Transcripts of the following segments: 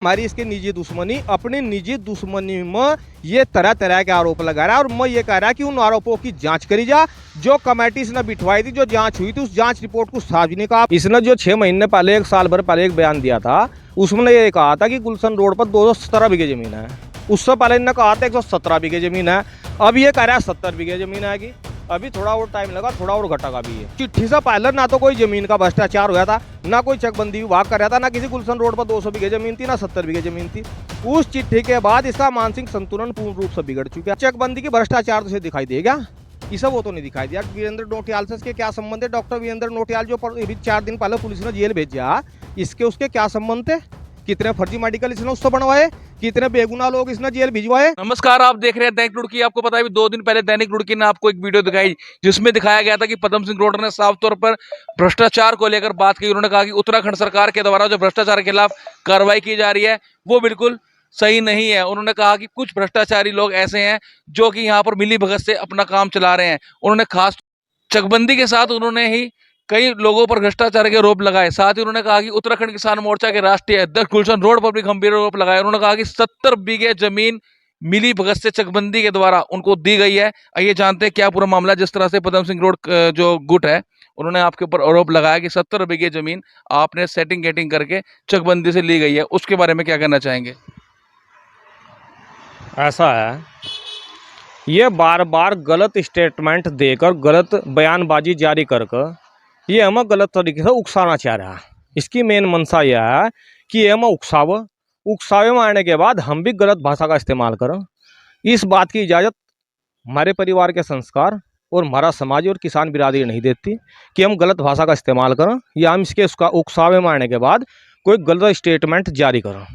हमारी इसकी निजी दुश्मनी, अपनी निजी दुश्मनी में ये तरह तरह के आरोप लगा रहा है। और मैं ये कह रहा है कि उन आरोपों की जांच करी जा। जो कमेटी इसने बिठवाई थी, जो जांच हुई थी, उस जांच रिपोर्ट को सार्वजनिक आप। इसने जो 6 महीने पहले, 1 साल भर पहले एक बयान दिया था, उसमें ये कहा था कि गुलशन रोड पर 217 बीघे जमीन है। उससे पहले इन्होंने कहा था 117 बीघे जमीन है। अब ये कह रहा है 70 बीघे जमीन आएगी। अभी थोड़ा और टाइम लगा, थोड़ा और घटेगा भी है। चिट्ठी से पहले ना तो कोई जमीन का भ्रष्टाचार हुआ था, ना कोई चकबंदी विभाग कर रहा था, ना किसी गुलशन रोड पर 200 बीघे जमीन थी, ना 70 बीघे जमीन थी। उस चिट्ठी के बाद इसका मानसिक संतुलन पूर्ण रूप से बिगड़ चुका है। चकबंदी की भ्रष्टाचार तो दिखाई देगा, इसे वो तो नहीं दिखाई दिया। वीरेंद्र नोटियाल से इसके क्या संबंध है? डॉक्टर वीरेंद्र नोटियाल जो 4 दिन पहले पुलिस ने जेल भेजा, इसके उसके क्या संबंध थे? कितने फर्जी मेडिकल इसने उससे बनवाए, कितने बेगुनाह लोग इसने जेल भिजवाए। नमस्कार, आप देख रहे हैं दैनिक रुड़की। आपको पता है 2 दिन पहले दैनिक रुड़की ने आपको एक वीडियो दिखाई, जिसमें दिखाया गया था कि पद्म सिंह रोड ने साफ तौर पर भ्रष्टाचार को लेकर बात की। उन्होंने कहा कि उत्तराखंड सरकार के द्वारा जो भ्रष्टाचार के खिलाफ कार्रवाई की जा रही है वो बिल्कुल सही नहीं है। उन्होंने कहा कि कुछ भ्रष्टाचारी लोग ऐसे हैं जो कि यहाँ पर मिली भगत से अपना काम चला रहे हैं। उन्होंने खास चकबंदी के साथ उन्होंने ही कई लोगों पर भ्रष्टाचार के आरोप लगाए। साथ ही उन्होंने कहा कि उत्तराखंड किसान मोर्चा के राष्ट्रीय अध्यक्ष गुलशन रोड पर भी गंभीर आरोप लगाए। उन्होंने कहा कि 70 बीघे जमीन मिली भगत से चकबंदी के द्वारा उनको दी गई है। आइए जानते हैं क्या पूरा मामला। जिस तरह से पद्म सिंह रोड जो गुट है, उन्होंने आपके ऊपर आरोप लगाया कि 70 बीघे जमीन आपने सेटिंग गेटिंग करके चकबंदी से ली गई है, उसके बारे में क्या कहना चाहेंगे? ऐसा है, ये बार बार गलत स्टेटमेंट देकर, गलत बयानबाजी जारी करके ये हमें गलत तरीके से उकसाना चाह रहा है। इसकी मेन मंशा यह है कि ये हमें उकसावे में आने के बाद हम भी गलत भाषा का इस्तेमाल करें। इस बात की इजाज़त हमारे परिवार के संस्कार और हमारा समाज और किसान बिरादरी नहीं देती कि हम गलत भाषा का इस्तेमाल करें या हम इसके उसका उकसावे में आने के बाद कोई गलत स्टेटमेंट जारी करें।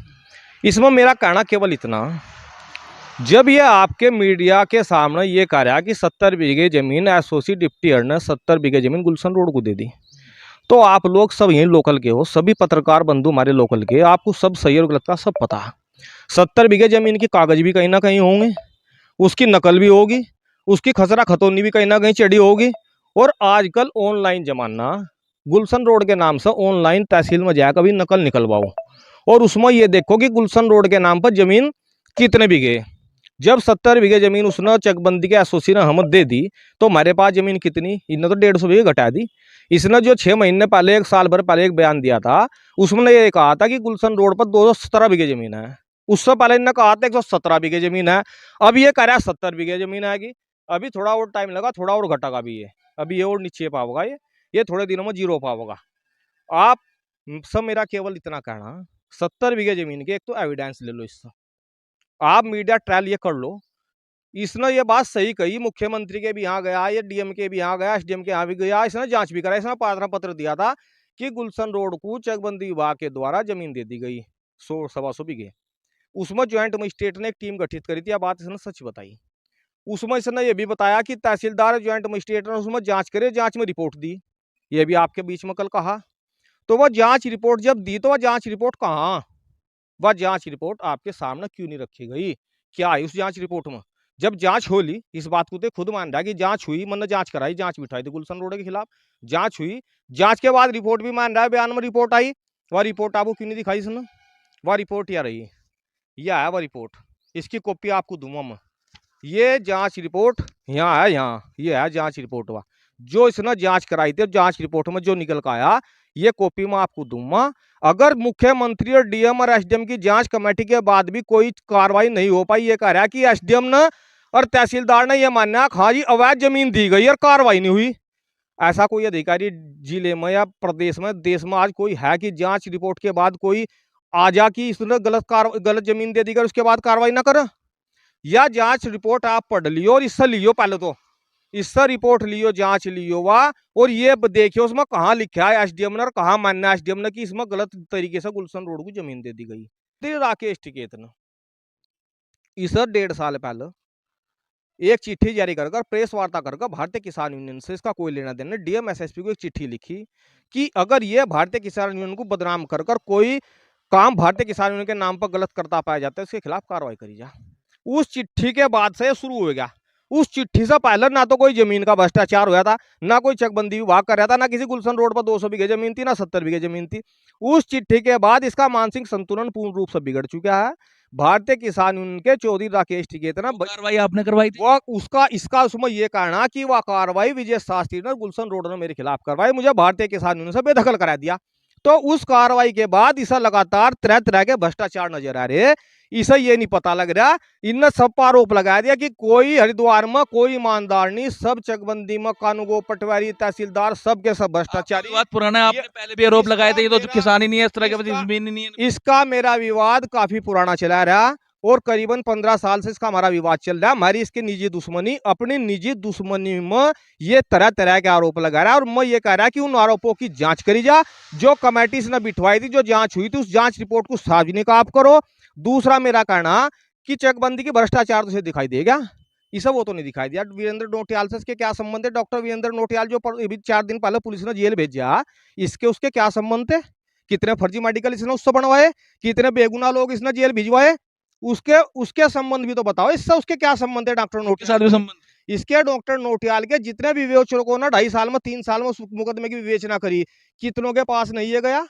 इसमें मेरा कहना केवल इतना, जब ये आपके मीडिया के सामने ये कह रहा है कि 70 बीघे ज़मीन एसोसिएट डिप्टी हेड ने 70 बीघे ज़मीन गुलशन रोड को दे दी, तो आप लोग सब यहीं लोकल के हो, सभी पत्रकार बंधु हमारे लोकल के, आपको सब सही और गलत का सब पता है। 70 बीघे ज़मीन की कागज़ भी कहीं ना कहीं होंगे, उसकी नकल भी होगी, उसकी खसरा खतौनी भी कहीं ना कहीं चढ़ी होगी। और आजकल ऑनलाइन ज़माना, गुलशन रोड के नाम से ऑनलाइन तहसील में जाकर भी नकल निकलवाओ और उसमें ये देखो कि गुलशन रोड के नाम पर ज़मीन कितने बीघे। जब 70 बीघे जमीन उसने चकबंदी के एसोसिएशन ने हमें दे दी, तो हमारे पास जमीन कितनी? इन्होंने तो 150 बीघे घटा दी। इसने जो 6 महीने पहले, 1 साल भर पहले एक बयान दिया था, उसमें ये कहा था कि गुलशन रोड पर 217 बीघे जमीन है। उससे पहले इन्होंने कहा था 117 बीघे जमीन है। अब ये कह रहा है 70 बीघे जमीन आएगी। अभी थोड़ा और टाइम लगा, थोड़ा और घटेगा भी ये। अभी ये और नीचे पाओगा, ये थोड़े दिनों में जीरो पाओगा। आप सब मेरा केवल इतना कहना, 70 बीघे जमीन के एक तो एविडेंस ले लो, इससे आप मीडिया ट्रायल ये कर लो। इसने ये बात सही कही, मुख्यमंत्री के भी यहाँ गया, ये डीएम के भी यहाँ गया, एसडीएम के यहाँ भी गया, इसने जांच भी करा, इसने प्रार्थना पत्र दिया था कि गुलशन रोड को चकबंदी विभाग के द्वारा जमीन दे दी गई 100-125 बीघे। उसमें ज्वाइंट मजिस्ट्रेट ने एक टीम गठित करी थी, यह बात इसने सच बताई। उसमें इसने ये भी बताया कि तहसीलदार ज्वाइंट मजिस्ट्रेट ने उसमें जाँच करे, जाँच में रिपोर्ट दी। ये भी आपके बीच में कल कहा। तो वह जाँच रिपोर्ट जब दी, तो वह जाँच रिपोर्ट कहाँ? वह जांच रिपोर्ट आपके सामने क्यों नहीं रखी गई? क्या है उस जांच रिपोर्ट में? जब जांच होली, इस बात को तो खुद मान रहा है कि जांच हुई, मैंने जांच कराई, जांच बिठाई थी गुलशन रोड के खिलाफ, जांच हुई, जांच के बाद रिपोर्ट भी मान रहा है, बयान में रिपोर्ट आई। वह रिपोर्ट आपको क्यों नहीं दिखाई इसने? वह रिपोर्ट यह रही, यह है वह रिपोर्ट, इसकी कॉपी आपको दूंगा मैं। ये जांच रिपोर्ट यहाँ है, यहाँ ये है जांच रिपोर्ट वह जो इसने जांच कराई थी। जांच रिपोर्ट में जो निकल का आया, ये कॉपी में आपको दूंगा। अगर मुख्यमंत्री और डीएम और एसडीएम की जांच कमेटी के बाद भी कोई कार्रवाई नहीं हो पाई, ये कह रहा है कि एसडीएम ने और तहसीलदार ने यह मानना है हाँ जी अवैध जमीन दी गई और कार्रवाई नहीं हुई। ऐसा कोई अधिकारी जिले में या प्रदेश में, देश में आज कोई है कि जांच रिपोर्ट के बाद कोई आ जा कि इसने गलत जमीन दे दी गई, उसके बाद कार्रवाई ना करे? या जांच रिपोर्ट आप पढ़ लियो और इससे लियो, पहले तो इससे रिपोर्ट लियो, जांच लियो वाह, और ये देखियो उसमें कहाँ लिखा है एसडीएम ने और कहाँ मानना है एसडीएम ने कि इसमें गलत तरीके से गुलशन रोड को जमीन दे दी गई। राकेश टिकैत ने इस 1.5 साल पहले एक चिट्ठी जारी कर प्रेस वार्ता कर भारतीय किसान यूनियन से इसका कोई लेना देना, डीएम एसएसपी को एक चिट्ठी लिखी कि अगर ये भारतीय किसान यूनियन को बदनाम कर कोई काम भारतीय किसान यूनियन के नाम पर गलत करता पाया जाता है, उसके खिलाफ कार्रवाई करी जा। उस चिट्ठी के बाद से शुरू हो गया उस चिट्ठी से पहले ना तो कोई जमीन का भ्रष्टाचार हुआ था, ना कोई चकबंदी विभाग कर रहा था, ना किसी गुलशन रोड पर 200 बीघे जमीन थी, ना 70 बीघे जमीन थी। उस चिट्ठी के बाद इसका मानसिक संतुलन पूर्ण रूप से बिगड़ चुका है। भारतीय किसान यूनियन के चौधरी राकेश टिकैत ना कार्रवाई आपने करवाई थी? वो उसका इसका उसमें ये कहना कि वह कार्रवाई विजय शास्त्री ने गुलशन रोड ने मेरे खिलाफ करवाई, मुझे भारतीय किसान यूनियन से बेदखल करा दिया। तो उस कार्रवाई के बाद इसे लगातार तरह तरह के भ्रष्टाचार नजर आ रहे। इसे ये नहीं पता लग रहा, इनने सब पर आरोप लगा दिया कि कोई हरिद्वार में कोई ईमानदार नहीं, सब चकबंदी में कानूगो पटवारी तहसीलदार सब के सब भ्रष्टाचारी। बात पुराना है, आपने पहले भी आरोप लगाए थे, ये तो किसान ही नहीं है, इस तरह के जमीन ही नहीं है। इसका मेरा विवाद काफी पुराना चला रहा और करीबन 15 साल से इसका हमारा विवाद चल रहा है। हमारी इसकी निजी दुश्मनी, अपनी निजी दुश्मनी में ये तरह तरह के आरोप लगा रहा है और मैं ये कह रहा कि उन आरोपों की जांच करी जा, जो कमेटी इसने बिठवाई थी, जो जांच हुई थी, उस जांच रिपोर्ट को सार्वजनिक आप करो। दूसरा मेरा कहना कि चकबंदी की भ्रष्टाचार तो दिखाई देगा, इसे वो तो नहीं दिखाई दिया। वीरेंद्र नोटियाल से इसके क्या संबंध है? डॉक्टर वीरेंद्र नोटियाल जो 4 दिन पहले पुलिस ने जेल भेजा, इसके उसके क्या संबंध थे? कितने फर्जी मेडिकल इसने उससे बनवाए, कितने बेगुनाह लोग इसने जेल भिजवाए, उसके उसके संबंध भी तो बताओ। इससे उसके क्या संबंध है डॉक्टर नोटियाल संबंध? इसके डॉक्टर नोटियाल के जितने भी विवेचकों ने 2.5 साल में 3 साल में उस मुकदमे की विवेचना करी, कितनों के पास नहीं है गया?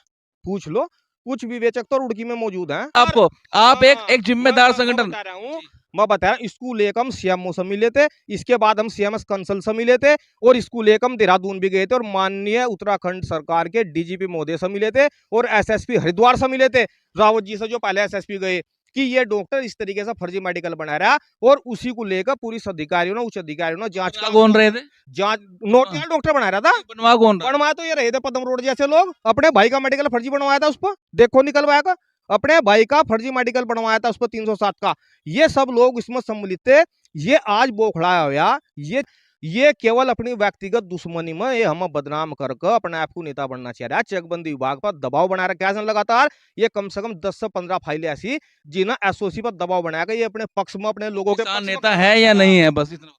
पूछ लो, कुछ विवेचक तो रुड़की में मौजूद हैं। आपको आप एक जिम्मेदार संगठन मैं बता रहा हूँ, स्कूल एकम सीएमओ से मिले थे, इसके बाद हम सीएमएस कंसल से मिले थे और स्कूल एकम देहरादून भी गए थे और माननीय उत्तराखंड सरकार के डीजीपी महोदय से मिले थे और एसएसपी हरिद्वार से मिले थे, रावत जी से जो पहले एसएसपी गए, कि ये डॉक्टर इस तरीके से फर्जी मेडिकल बना रहा है और उसी को लेकर पुलिस अधिकारियों ने, उच्च अधिकारियों ने जांच का कौन रहे थे? जांच नोटियाल डॉक्टर बना रहा था। बनवा कौन रहा? बनवा तो ये रहे थे पद्म रोड जैसे लोग, अपने भाई का मेडिकल फर्जी बनवाया था, उस पर देखो निकलवाया का, अपने भाई का फर्जी मेडिकल बनवाया था उस पर 307 का। ये सब लोग इसमें सम्मिलित थे। ये आज बोखलाया हुआ, ये केवल अपनी व्यक्तिगत दुश्मनी में ये हम बदनाम करके अपने आप को नेता बनना चाह रहा है। चकबंदी विभाग पर दबाव बना रखा है लगातार। ये कम से कम 10 से 15 फाइलें ऐसी जिन्हें एसओसी पर दबाव बनाया, ये अपने पक्ष में, अपने लोगों के नेता है या नहीं है, बस इतना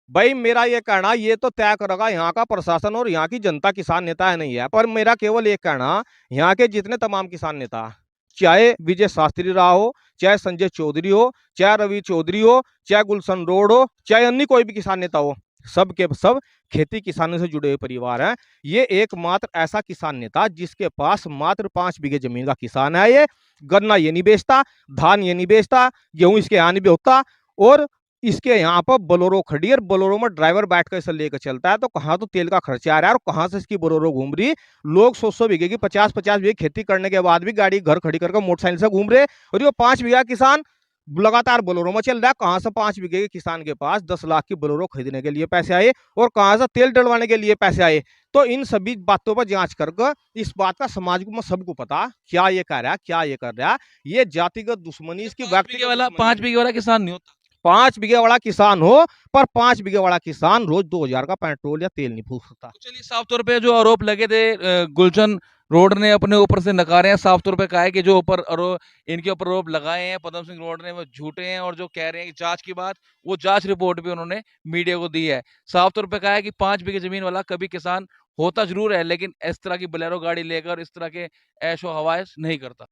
भाई मेरा ये कहना ये तो तय करेगा यहाँ का प्रशासन और यहाँ की जनता। किसान नेता है नहीं है, पर मेरा केवल एक कहना, यहाँ के जितने तमाम किसान नेता, चाहे विजय शास्त्री रहा हो, चाहे संजय चौधरी हो, चाहे रवि चौधरी हो, चाहे गुलशन रोड हो, चाहे अन्य कोई भी किसान नेता हो, सब के सब खेती किसानों से जुड़े हुए परिवार हैं। ये एकमात्र ऐसा किसान नेता जिसके पास मात्र 5 बीघे जमीन का किसान है। ये गन्ना ये नहीं बेचता, धान ये नहीं बेचता, गेहूं इसके यहाँ नहीं होता और इसके यहाँ पर बोलेरो खड़ी है, बोलेरो में ड्राइवर बैठ कर इसे लेकर चलता है। तो कहाँ तो तेल का खर्चा आ रहा है और कहाँ से इसकी बोलेरो घूम रही। लोग 100 बीघे की 50 बीघे खेती करने के बाद भी गाड़ी घर खड़ी करके मोटरसाइकिल से घूम रहे और ये 5 बीघा किसान लगातार बोलेरो में चल रहा है। कहाँ से 5 बीघे के किसान के पास 10 लाख की बोलेरो खरीदने के लिए पैसे आए और कहाँ से तेल डलवाने के लिए पैसे आए? तो इन सभी बातों पर जांच करके इस बात का समाज को सबको पता क्या ये कर रहा है, क्या ये कर रहा है। ये जातिगत दुश्मनी, इसकी व्यक्तिगत वाला 5 बीघे वाला किसान नहीं होता। 5 बीघे वाला किसान हो, पर 5 बीघे वाला किसान रोज 2000 का पेट्रोल या तेल नहीं फूक सकता। तो चलिए, साफ तौर पे जो आरोप लगे थे गुलशन रोड ने अपने ऊपर से नकारे हैं। साफ तौर पे कहा है कि जो ऊपर इनके ऊपर आरोप लगाए हैं पदम सिंह रोड ने वो झूठे हैं और जो कह रहे हैं कि जांच की बात, वो जांच रिपोर्ट भी उन्होंने मीडिया को दी है। साफ तौर पे कहा है कि 5 बीघे जमीन वाला कभी किसान होता जरूर है, लेकिन इस तरह की बोलेरो गाड़ी लेकर इस तरह के ऐशो हवाइश नहीं करता।